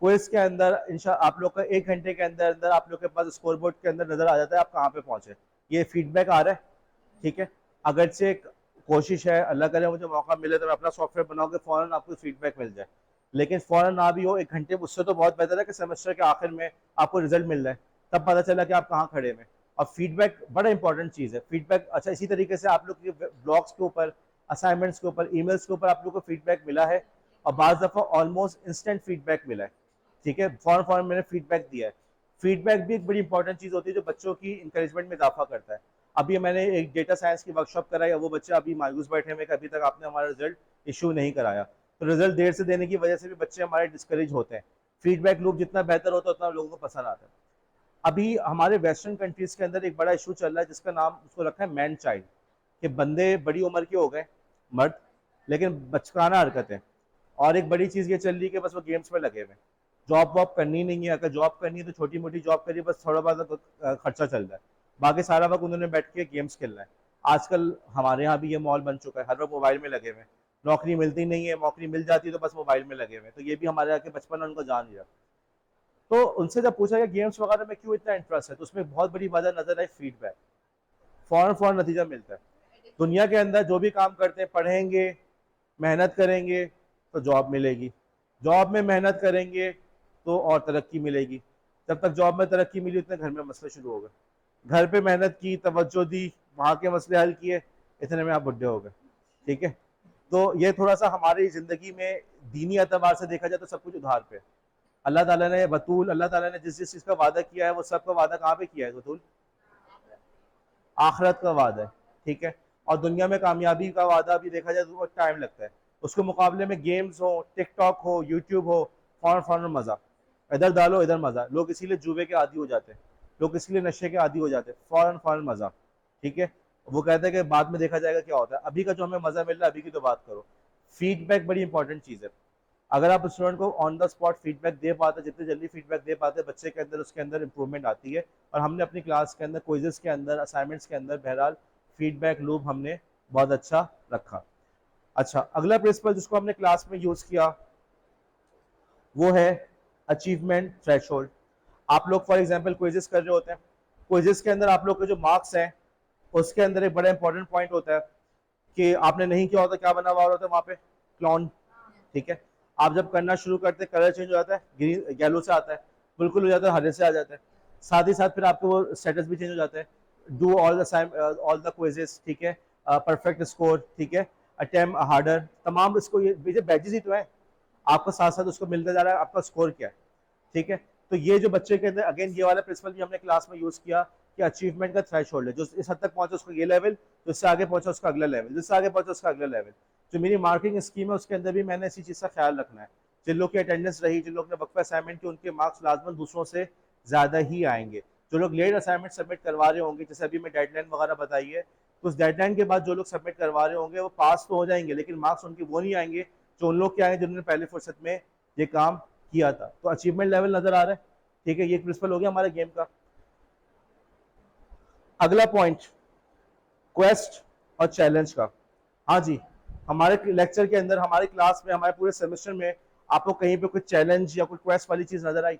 क्विज के अंदर इंशा आप लोग का 1 घंटे के अंदर अंदर आप लोग के पास स्कोर बोर्ड के अंदर नजर आ जाता है आप कहाँ पे पहुंचे। ये फीडबैक आ रहा है। ठीक है, अगर से कोशिश है, अल्लाह करे मुझे मौका मिले तो मैं अपना सॉफ्टवेयर बनाऊँ कि फौरन आपको फीडबैक मिल जाए, लेकिन फौरन ना भी हो 1 घंटे, उससे तो बहुत बेहतर है कि सेमेस्टर के आखिर में आपको रिजल्ट मिल रहा है, तब पता चला कि आप कहाँ खड़े हैं। और फीडबैक बड़ा इंपॉर्टेंट चीज़ है, फीडबैक। अच्छा, इसी तरीके से आप लोग के ब्लॉग्स के ऊपर, असाइनमेंट्स के ऊपर, ईमेल्स के ऊपर आप लोग को फीडबैक मिला है, और बाज़ दफ़ा ऑलमोस्ट इंस्टेंट फीडबैक मिला है। ठीक है, फॉरन फॉरन मैंने फीडबैक दिया है। फीडबैक भी एक बड़ी इंपॉर्टेंट चीज़ होती है जो बच्चों की इंकरेजमेंट में इजाफा करता है। अभी मैंने एक डेटा साइंस की वर्कशॉप कराई, वो बच्चे अभी मायूस बैठे हुए कि अभी तक आपने हमारा रिजल्ट इशू नहीं कराया। तो रिजल्ट देर से देने की वजह से भी बच्चे हमारे डिस्करेज होते हैं। फीडबैक लूप जितना बेहतर होता है उतना लोगों को पसंद आता है। अभी हमारे वेस्टर्न कंट्रीज के अंदर एक बड़ा इशू चल रहा है जिसका नाम उसको रखा है मैन चाइल्ड, कि बंदे बड़ी उम्र के हो गए मर्द, लेकिन बचकाना हरकतें। और एक बड़ी चीज़ ये चल रही है कि बस वो गेम्स में लगे हुए, जॉब वॉब करनी नहीं है। अगर जॉब करनी है तो छोटी मोटी जॉब करिए, बस थोड़ा बहुत खर्चा चल रहा है, बाकी सारा वक्त उन्होंने बैठ के गेम्स खेलना है। आजकल हमारे यहाँ भी ये माहौल बन चुका है, हर वक्त मोबाइल में लगे हुए। नौकरी मिलती नहीं है, नौकरी मिल जाती है तो बस मोबाइल में लगे हुए। तो ये भी हमारे यहाँ के बचपन उनको जान लिया। तो उनसे जब पूछा गया गेम्स वगैरह में क्यों इतना इंटरेस्ट है, तो उसमें बहुत बड़ी वजह नजर आई फीडबैक। फौरन फौरन नतीजा मिलता है। दुनिया के अंदर जो भी काम करते हैं, पढ़ेंगे, मेहनत करेंगे तो जॉब मिलेगी, जॉब में मेहनत करेंगे तो और तरक्की मिलेगी। जब तक जॉब में तरक्की मिली उतने घर में मसले शुरू हो गए। घर पे मेहनत की, तवज्जो दी, वहाँ के मसले हल किए, इतने में आप बुढ़े हो गए। ठीक है, तो ये थोड़ा सा हमारी ज़िंदगी में दीनी एतबार से देखा जाए तो सब कुछ उधार पे। अल्लाह ताला ने बतूल, अल्लाह ताला ने जिस जिस चीज़ का वादा किया है वो सब का वादा कहाँ पे किया है बतूल? आखिरत का वादा है। ठीक है, और दुनिया में कामयाबी का वादा भी देखा जाए तो बहुत टाइम लगता है। उसके मुकाबले में गेम्स हो, टिकटॉक हो, यूट्यूब हो, फौरन फौरन मज़ा, इधर डालो इधर मज़ा। लोग इसीलिए जुए के आदी हो जाते हैं, लोग इसलिए नशे के आदी हो जाते हैं, फौरन फौरन मज़ा। ठीक है, वो कहते हैं कि बाद में देखा जाएगा क्या होता है, अभी का जो हमें मज़ा मिल रहा है अभी की तो बात करो। फीडबैक बड़ी इंपॉर्टेंट चीज़ है। अगर आप स्टूडेंट को ऑन द स्पॉट फीडबैक दे पाते, जितने जल्दी फीडबैक दे पाते, बच्चे के अंदर उसके अंदर इंप्रूवमेंट आती है। और हमने अपनी क्लास के अंदर, क्विज़ेस के अंदर, असाइनमेंट्स के अंदर बहरहाल फीडबैक लूप हमने बहुत अच्छा रखा। अच्छा, अगला प्रिंसिपल जिसको हमने क्लास में यूज़ किया वो है अचीवमेंट थ्रेशोल्ड। आप लोग फॉर एग्जांपल क्विज़ेस कर रहे होते हैं, क्विज़ेस के अंदर आप लोग के जो मार्क्स हैं उसके अंदर एक बड़ा इंपॉर्टेंट पॉइंट होता है कि आपने नहीं किया होता, क्या बना हुआ होता है वहाँ पे? क्लॉन। ठीक है, आप जब करना शुरू करते हैं कलर चेंज हो जाता है, ग्रीन येलो से आता है, बिल्कुल हो जाता है, हरे से आ जाता है। साथ ही साथ फिर आपको वो स्टेटस भी चेंज हो जाता है, डू ऑल द क्विजेस, ठीक है, परफेक्ट स्कोर, ठीक है, अटेम्प्ट हार्डर, तमाम इसको ये बैजेस ही तो है, आपको साथ साथ उसको मिलता जा रहा है आपका स्कोर क्या है। ठीक है, तो ये जो बच्चे के अंदर अगेन ये वाला प्रिंसिपल भी हमने क्लास में यूज किया कि अचीवमेंट का थ्रेशोल्ड है, जो इस हद तक पहुंचा उसका ये लेवल, जिससे आगे पहुंचा उसका अगला लेवल, जिससे आगे पहुंचा उसका अगला लेवल। जो मेरी मार्किंग स्कीम है उसके अंदर भी मैंने इसी चीज़ का ख्याल रखना है। जिन लोग की अटेंडेंस रही, जिन लोग ने वक्त पे असाइनमेंट की, उनके मार्क्स लाजमन दूसरों से ज़्यादा ही आएंगे। जो लोग लेट असाइनमेंट सबमिट करवा रहे होंगे, जैसे अभी मैं डेडलाइन वगैरह बताई है, तो उस डेडलाइन के बाद जो लोग सबमिट करवा रहे होंगे वो पास तो हो जाएंगे, लेकिन मार्क्स उनके वो नहीं आएंगे जो उन लोग के आएंगे जिन्होंने पहले फुर्सत में ये काम किया था। तो अचीवमेंट लेवल नजर आ रहा है। ठीक है, ये प्रिंसिपल हो गया हमारे गेम का। अगला पॉइंट क्वेस्ट और चैलेंज का। हाँ जी, हमारे लेक्चर के अंदर, हमारी क्लास में, हमारे पूरे सेमेस्टर में आपको कहीं पे कुछ चैलेंज या कोई क्वेस्ट वाली चीज नजर आई?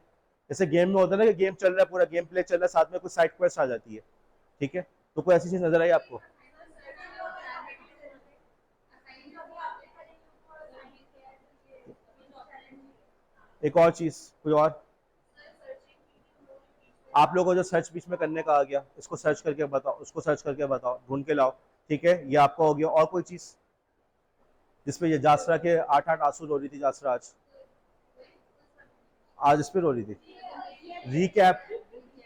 जैसे गेम में होता है ना कि गेम चल रहा है, पूरा गेम प्ले चल रहा है, साथ में कुछ साइड क्वेस्ट आ जाती है। ठीक है, तो कोई ऐसी चीज नजर आई आपको? एक और चीज, कोई और? आप लोगों को जो सर्च बीच में करने का आ गया, इसको सर्च करके बताओ, उसको सर्च करके बताओ, ढूंढ के लाओ। ठीक है, ये आपका हो गया। और कोई चीज जिसपे ये जासरा के 8-8 आंसू रो रही थी जासरा आज? आज इस पे रो रही थी। रीकैप,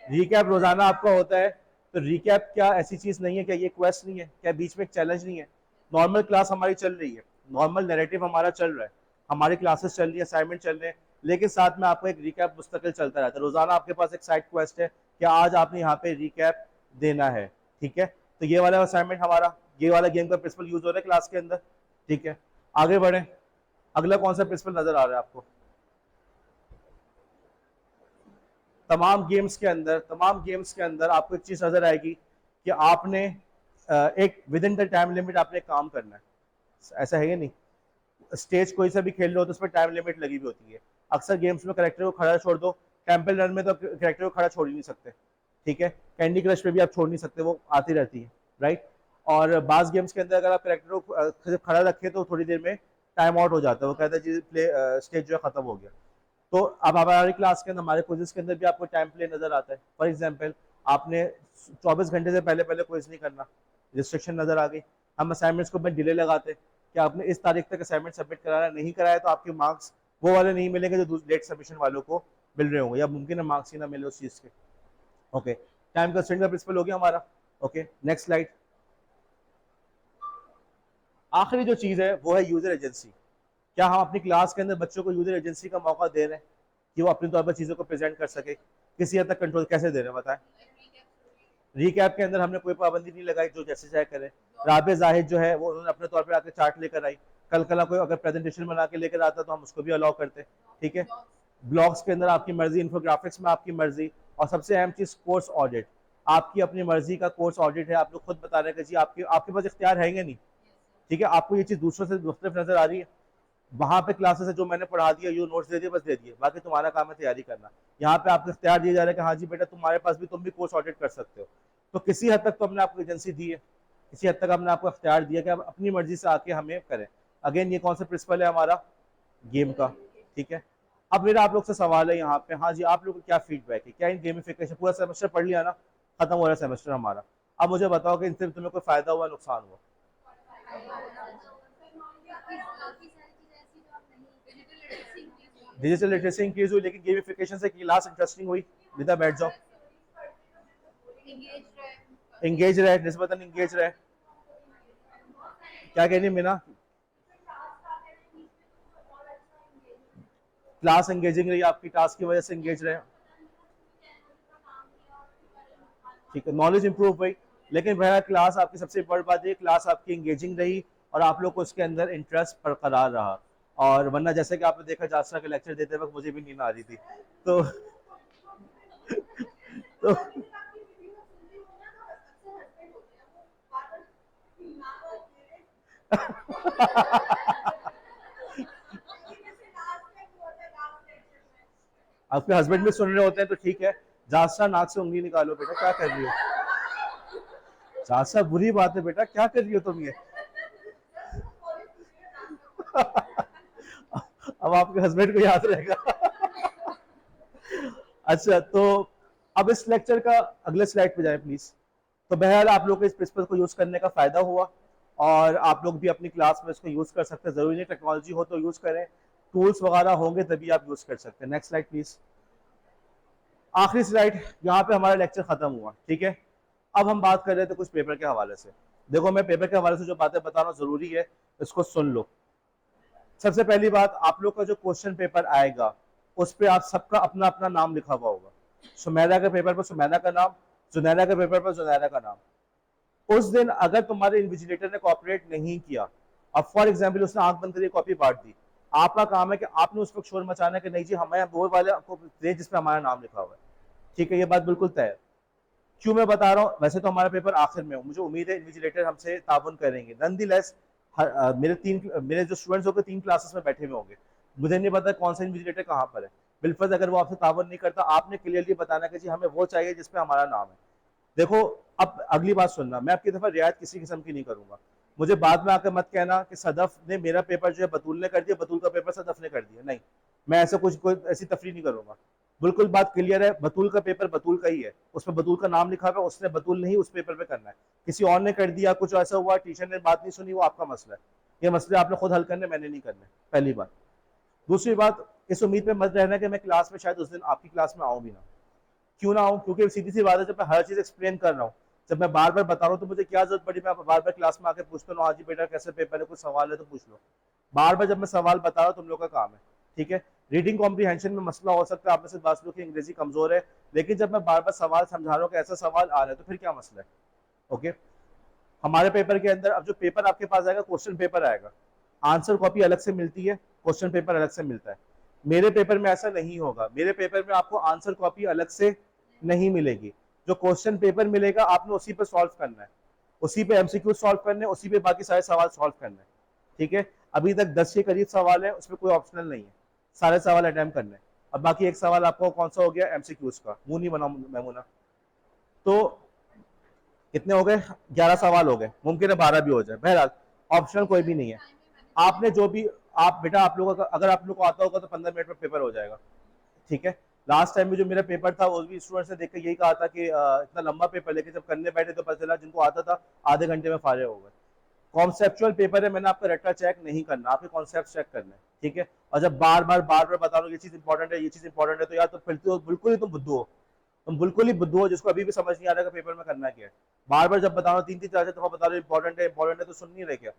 रीकैप रोजाना आपका होता है, तो रीकैप क्या ऐसी चीज नहीं है? क्या ये क्वेस्ट नहीं है? क्या बीच में एक चैलेंज नहीं है? नॉर्मल क्लास हमारी चल रही है, नॉर्मल नैरेटिव हमारा चल रहा है, हमारी क्लासेस चल रही है, असाइनमेंट चल रहे हैं, लेकिन साथ में आपका एक रिकैप मुस्तकिल चलता रहता है। रोजाना आपके पास एक साइड क्वेस्ट है कि आज आपने यहाँ पे रिकैप देना है। ठीक है, तो ये वाला असाइनमेंट हमारा, ये वाला गेम का प्रिंसिपल यूज हो रहा है क्लास के अंदर। ठीक है, आगे बढ़े। अगला कौन सा प्रिंसिपल नजर आ रहा है आपको? तमाम गेम्स के अंदर आपको एक चीज नजर आएगी कि आपने एक with in the time limit आपने काम करना है। ऐसा है या नहीं? स्टेज कोई सा भी खेल रहे हो तो उसमें टाइम लिमिट लगी हुई होती है। अक्सर गेम्स में करेक्टर को खड़ा छोड़ दो, टेम्पल रन में तो करेक्टर को खड़ा छोड़ ही नहीं सकते। ठीक है, कैंडी क्रश में भी आप छोड़ नहीं सकते, वो आती रहती है, राइट। और बास गेम्स के अंदर अगर आप करेक्टर को सिर्फ खड़ा रखे तो थोड़ी देर में टाइम आउट हो जाता है, वो कहता है जी प्ले स्टेज जो है खत्म हो गया। तो अब हमारी क्लास के अंदर, हमारे क्विज़ेस के अंदर भी आपको टाइम प्ले नजर आता है। फॉर एग्जांपल, आपने 24 घंटे से पहले पहले क्विज नहीं करना, रिस्ट्रिक्शन नजर आ गई। हम असाइनमेंट्स को डिले लगाते कि आपने इस तारीख तक असाइनमेंट सबमिट कराना, नहीं कराया तो आपके मार्क्स वो वाले नहीं मिलेंगे जो लेट सबमिशन वालों को मिल रहे होंगे, या मुमकिन है मार्क्स ही ना मिले उस चीज़ के। ओके, टाइम कंस्ट्रेंट का प्रिंसिपल हो गया हमारा। Okay, next slide. आखिरी जो चीज़ है वो है यूजर एजेंसी। क्या हम अपनी क्लास के अंदर बच्चों को यूजर एजेंसी का मौका दे रहे हैं कि वो अपने तौर पर चीज़ों को प्रेजेंट कर सके? किसी हद तक कंट्रोल कैसे दे रहे हैं बताएं। रीकैप के अंदर हमने कोई पाबंदी नहीं लगाई, जो जैसे चाहे करे। राबे जाहिद जो है वो उन्होंने अपने तौर पर आके चार्ट लेकर आई, कल कला कोई अगर प्रेजेंटेशन बना के लेकर आता तो हम उसको भी अलाउ करते, ठीक है। ब्लॉग्स के अंदर आपकी मर्जी, इन्फोग्राफिक्स में आपकी मर्जी, और सबसे अहम चीज़ कोर्स ऑडिट, आपकी अपनी मर्जी का कोर्स ऑडिट है। आप लोग खुद बता रहे हैं कि जी आपके पास इख्तियार है या नहीं, ठीक है। आपको ये चीज़ दूसरों से मुख्तलिफ नजर आ रही है। वहां पे क्लासेस है जो मैंने पढ़ा दिया, यो नोट्स दे दिए, बस दे दिए, बाकी तुम्हारा काम है तैयारी करना। यहाँ पे आपको इख्तियार दिया जा रहा है कि हाँ जी बेटा तुम्हारे पास भी, तुम भी कोर्स ऑडिट कर सकते हो। तो किसी हद तक तो हमने आपको एजेंसी दी है, किसी हद तक हमने आपको इख्तियार दिया कि आप अपनी मर्जी से आके हमें करें। अगेन ये कौन सा प्रिंसिपल है हमारा? गेम का, ठीक है। अब मेरा आप लोग से सवाल है यहाँ पे, हाँ जी आप लोग को क्या फीडबैक है? क्या इन गेमिफिकेशन, पूरा सेमेस्टर पढ़ लिया ना, खत्म हो रहा है सेमेस्टर हमारा, अब मुझे बताओ कि इनसे तुम्हें कोई फायदा हुआ, नुकसान हुआ? डिजिटल लिटरेसी इंक्रीज हुई, लेकिन गेमिफिकेशन से क्लास इंटरेस्टिंग हुई। विदा बैठ जाओ। एंगेज रहे, निस्बतन एंगेज रहे। क्या कह रही है मीना? क्लास एंगेजिंग रही आपकी, टास्क की वजह से एंगेज रहे, ठीक है। नॉलेज इंप्रूव हुई, लेकिन बहरहाल क्लास आपकी, सबसे बड़ी बात ये क्लास आपकी एंगेजिंग रही और आप लोग को उसके अंदर इंटरेस्ट बरकरार रहा। और वरना जैसे कि आपने देखा जासरा के लेक्चर देते वक्त मुझे भी नींद आ रही थी, तो तो आपके हस्बैंड भी सुन रहे होते हैं तो ठीक है। जासरा नाक से उंगली निकालो बेटा, क्या कर रही हो? जासरा बुरी बात है बेटा, क्या कर रही हो तुम ये? अब आपके हस्बैंड को याद रहेगा। अच्छा, तो अब इस लेक्चर का अगले स्लाइड पे जाएं प्लीज। तो बहरहाल आप लोग को इस प्रिंसिपल को यूज करने का फायदा हुआ, और आप लोग भी अपनी क्लास में इसको यूज कर सकते हैं। जरूरी नहीं टेक्नोलॉजी हो तो यूज करें, टूल्स वगैरह होंगे तभी आप यूज कर सकते हैं। Next slide please. आखिरी स्लाइड, यहाँ पे हमारा लेक्चर खत्म हुआ, ठीक है। अब हम बात कर रहे थे कुछ पेपर के हवाले से। देखो मैं पेपर के हवाले से जो बातें बता रहा हूँ जरूरी है, इसको सुन लो। सबसे पहली बात, आप लोग का जो क्वेश्चन पेपर आएगा उस पर आप सबका अपना अपना नाम लिखा हुआ होगा। सुमेरा के पेपर पर सुमेरा का नाम, जुनैरा के पेपर पर जुनैरा का नाम। उस दिन अगर तुम्हारे इन्विजिलेटर ने कॉपरेट नहीं किया, अब फॉर एग्जाम्पल उसने आंख बंद करके कॉपी बांट दी, आपका काम है कि आपने उस वक्त शोर मचाना कि नहीं जी हमें वो वाले आपको दे जिसपे हमारा नाम लिखा हुआ है, ठीक है। ये बात बिल्कुल तय है। क्यों मैं बता रहा हूँ? वैसे तो हमारा पेपर आखिर में हो, मुझे उम्मीद है इन्विजिलेटर हमसे ताउन करेंगे। नॉनदलेस मेरे जो स्टूडेंट्स होंगे 3 क्लासेस में बैठे हुए होंगे, मुझे नहीं पता कौन सा इन्विजिलेटर कहाँ पर है। बिलफर्ज अगर वो आपसे ताउन नहीं करता, आपने क्लियरली बताना कि जी हमें वो चाहिए जिसपे हमारा नाम है। देखो, अब अगली बात सुनना, मैं आपकी दफा रियायत किसी किस्म की नहीं करूंगा। मुझे बाद में आकर मत कहना कि सदफ ने मेरा पेपर जो है बतूल ने कर दिया, बतूल का पेपर सदफ ने कर दिया। नहीं, मैं ऐसा कुछ कोई ऐसी तफरी नहीं करूंगा। बिल्कुल बात क्लियर है, बतूल का पेपर बतूल का ही है, उसमें बतूल का नाम लिखा हुआ है, उसने बतूल नहीं उस पेपर पे करना है। किसी और ने कर दिया, कुछ ऐसा हुआ, टीचर ने बात नहीं सुनी, वो आपका मसला है। ये मसले आपने खुद हल करने, मैंने नहीं करने, पहली बात। दूसरी बात, इस उम्मीद पे मत रहना कि मैं क्लास में शायद उस दिन आपकी क्लास में आऊँ भी ना। क्यों ना आऊँ? क्योंकि सीधी सी बात है, जब मैं हर चीज़ एक्सप्लेन कर रहा हूँ, जब मैं बार बार बता रहा हूँ, तो मुझे क्या जरूरत पड़ी मैं बार बार क्लास में आके पूछता हूँ, हाँ जी बेटा कैसे पेपर है, कुछ सवाल है तो पूछ लो। बार बार जब मैं सवाल बता रहा हूँ, तुम लोग का काम है, ठीक है। रीडिंग कॉम्प्रीहेंशन में मसला हो सकता है, आप में से बात लोग की अंग्रेजी कमजोर है, लेकिन जब मैं बार बार सवाल समझा रहा हूँ कि ऐसा सवाल आ रहा है तो फिर क्या मसला है? ओके। हमारे पेपर के अंदर अब जो पेपर आपके पास आएगा, क्वेश्चन पेपर आएगा, आंसर कॉपी अलग से मिलती है, क्वेश्चन पेपर अलग से मिलता है। मेरे पेपर में ऐसा नहीं होगा, मेरे पेपर में आपको आंसर कॉपी अलग से नहीं मिलेगी। जो क्वेश्चन पेपर मिलेगा आपने उसी पे सॉल्व करना है, उसी पे एमसीक्यू सॉल्व करने हैं, उसी पे बाकी सारे सवाल सॉल्व करने हैं, ठीक है। अभी तक 10 के करीब सवाल है, उसमें कोई ऑप्शनल नहीं है, सारे सवाल अटेम्प्ट करने हैं। अब बाकी एक सवाल आपको कौन सा हो गया? एमसीक्यूज का। मुंह नहीं बनाओ मैमूना। तो कितने हो गए? 11 सवाल हो गए, मुमकिन है 12 भी हो जाए। बहरहाल ऑप्शनल कोई भी नहीं है। आपने जो भी, आप बेटा आप लोगों का अगर आप लोग को आता होगा तो 15 मिनट में पेपर हो जाएगा, ठीक है। लास्ट टाइम में जो मेरा पेपर था वो भी स्टूडेंट्स ने देख के यही कहा था कि इतना लंबा पेपर, लेकिन जब करने बैठे तो पता चला जिनको आता था आधे घंटे में फारे हो गए। कॉन्सेप्चुअल पेपर है, मैंने आपका रट्टा चेक नहीं करना, आपके कॉन्सेप्ट चेक करना है, ठीक है। और जब बार बार बता रहा हूँ ये चीज इंपॉर्टेंट है, ये चीज इंपॉर्टेंट है, तो यार तो फिर तो बिल्कुल ही तुम बुद्धू हो, तुम बिल्कुल ही बुद्धू हो, जिसको अभी भी समझ नहीं आ रहा कि पेपर में करना क्या है। बार बार जब बता रहा हूँ, 3-3 4 4 दफा बता रहा हूँ इंपॉर्टेंट है, तो सुन नहीं रहे क्या?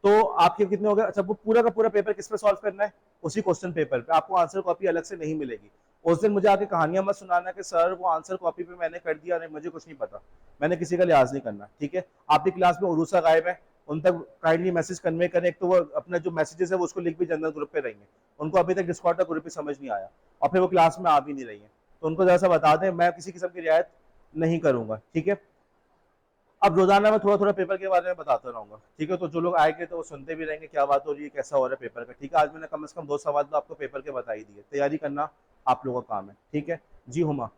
तो आपके कितने हो गए? अच्छा, वो पूरा का पूरा पेपर किस पे सॉल्व करना है? उसी क्वेश्चन पेपर पे। आपको आंसर कॉपी अलग से नहीं मिलेगी। उस दिन मुझे आके कहानियां मत सुनाना कि सर वो आंसर कॉपी पे मैंने कर दिया, नहीं मुझे कुछ नहीं पता। मैंने किसी का लिहाज नहीं करना, ठीक है। आपकी क्लास में उरूसा गायब है, उन तक काइंडली मैसेज कन्वे करें। एक तो वो अपना जो मैसेजेस है वो उसको लिख भी जनरल ग्रुप पे रहेंगे, उनको अभी तक डिस्कॉर्ड का ग्रुप ही समझ नहीं आया, और फिर वो क्लास में आ भी नहीं रही है, तो उनको जरा सा बता दें, मैं किसी किस्म की रियायत नहीं करूंगा, ठीक है। अब रोजाना मैं थोड़ा थोड़ा पेपर के बारे में बताता रहूंगा, ठीक है। तो जो लोग आएंगे तो वो सुनते भी रहेंगे क्या बात हो रही है, कैसा हो रहा है पेपर का, ठीक है। आज मैंने कम से कम 2 सवाल तो आपको पेपर के बता ही दिए, तैयारी करना आप लोगों का काम है, ठीक है। जी हुमा।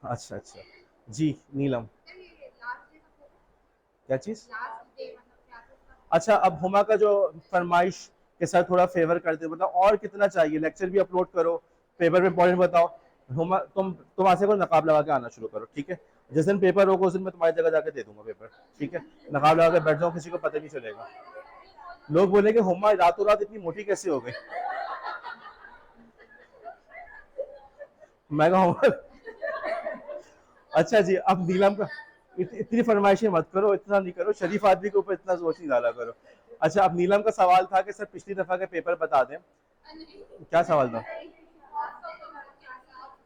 अच्छा अच्छा, जी नीलम। क्या चीज? अच्छा, अब हुमा का जो फरमाइश के साथ थोड़ा फेवर कर दे, मतलब और कितना चाहिए, लेक्चर भी अपलोड करो, पेपर में पॉइंट बताओ। हुमा तुम ऐसे करो, नकाब लगा के आना शुरू करो, ठीक है। जिस दिन पेपर होगा उस दिन मैं तुम्हारी जगह जाके दे दूंगा पेपर, ठीक है। नकाब लगा के बैठ जाओ, किसी को पता नहीं चलेगा। लोग बोलेंगे हुमा रातों रात इतनी मोटी कैसे हो गई। मैं कहूँगा अच्छा जी, अब नीलम का इतनी फरमाइशें मत करो, इतना नहीं करो, शरीफ आदमी के ऊपर इतना जोश नहीं डाला करो। अच्छा, अब नीलम का सवाल था कि सर पिछली दफा के पेपर बता दें। क्या सवाल था?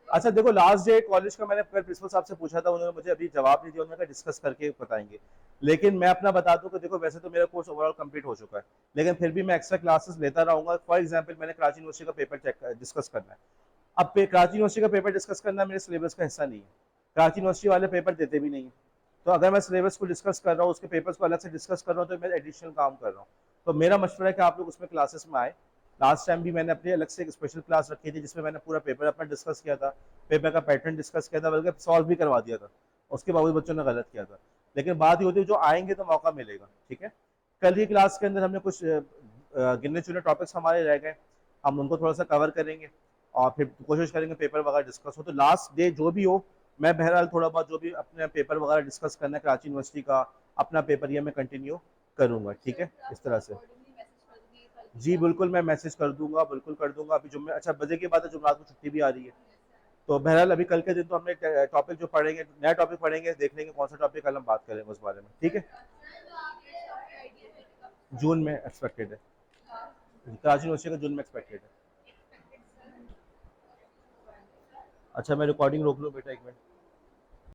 अच्छा देखो, लास्ट डे कॉलेज का मैंने प्रिंसिपल साहब से पूछा था, उन्होंने मुझे अभी जवाब नहीं दिया, उन्होंने कहा डिस्कस करके बताएंगे। लेकिन मैं अपना बता दूं कि देखो वैसे तो मेरा कोर्स ओवरऑल कंप्लीट हो चुका है, लेकिन फिर भी मैं एक्स्ट्रा क्लासेस लेता रहूंगा। फॉर एग्जांपल मैंने कराची यूनिवर्सिटी का पेपर चेक डिस्कस करना है। अब कराची यूनिवर्सिटी का पेपर डिस्कस करना मेरे सिलेबस का हिस्सा नहीं है, कराची यूनिवर्सिटी वाले पेपर देते भी नहीं है। तो अगर मैं सिलेबस को डिस्कस कर रहा हूँ, उसके पेपर्स को अलग से डिस्कस कर रहा हूँ, तो मैं एडिशनल काम कर रहा हूँ। तो मेरा मशवरा है कि आप लोग उसमें क्लासेस में आए। लास्ट टाइम भी मैंने अपनी अलग से एक स्पेशल क्लास रखी थी, जिसमें मैंने पूरा पेपर अपना डिस्कस किया था, पेपर का पैटर्न डिस्कस किया था, बल्कि सॉल्व भी करवा दिया था। उसके बावजूद बच्चों ने गलत किया था। लेकिन बात ये होती है, जो आएंगे तो मौका मिलेगा, ठीक है। कल की क्लास के अंदर हमने कुछ गिने चुने टॉपिक्स हमारे रह गए, हम उनको थोड़ा सा कवर करेंगे, और फिर कोशिश करेंगे पेपर वगैरह डिस्कस हो। तो लास्ट डे जो भी हो, मैं बहरहाल थोड़ा बहुत जो भी अपने पेपर वगैरह डिस्कस करना है कराची यूनिवर्सिटी का, अपना पेपर ये मैं कंटिन्यू करूंगा, ठीक है, इस तरह से। जी बिल्कुल, मैं मैसेज कर दूंगा, बिल्कुल कर दूंगा। अभी जुम्मे, अच्छा बजे के बाद है, जुम्मे को छुट्टी भी आ रही है। तो बहरहाल अभी कल के दिन तो हमने टॉपिक जो पढ़ेंगे, नया टॉपिक पढ़ेंगे, देख लेंगे कौन सा टॉपिक कल हम बात करेंगे उस बारे में, ठीक है। जून में एक्सपेक्टेड है, कराची यूनिवर्सिटी का जून में एक्सपेक्टेड है। अच्छा मैं रिकॉर्डिंग रोक लूँ बेटा, एक मिनट।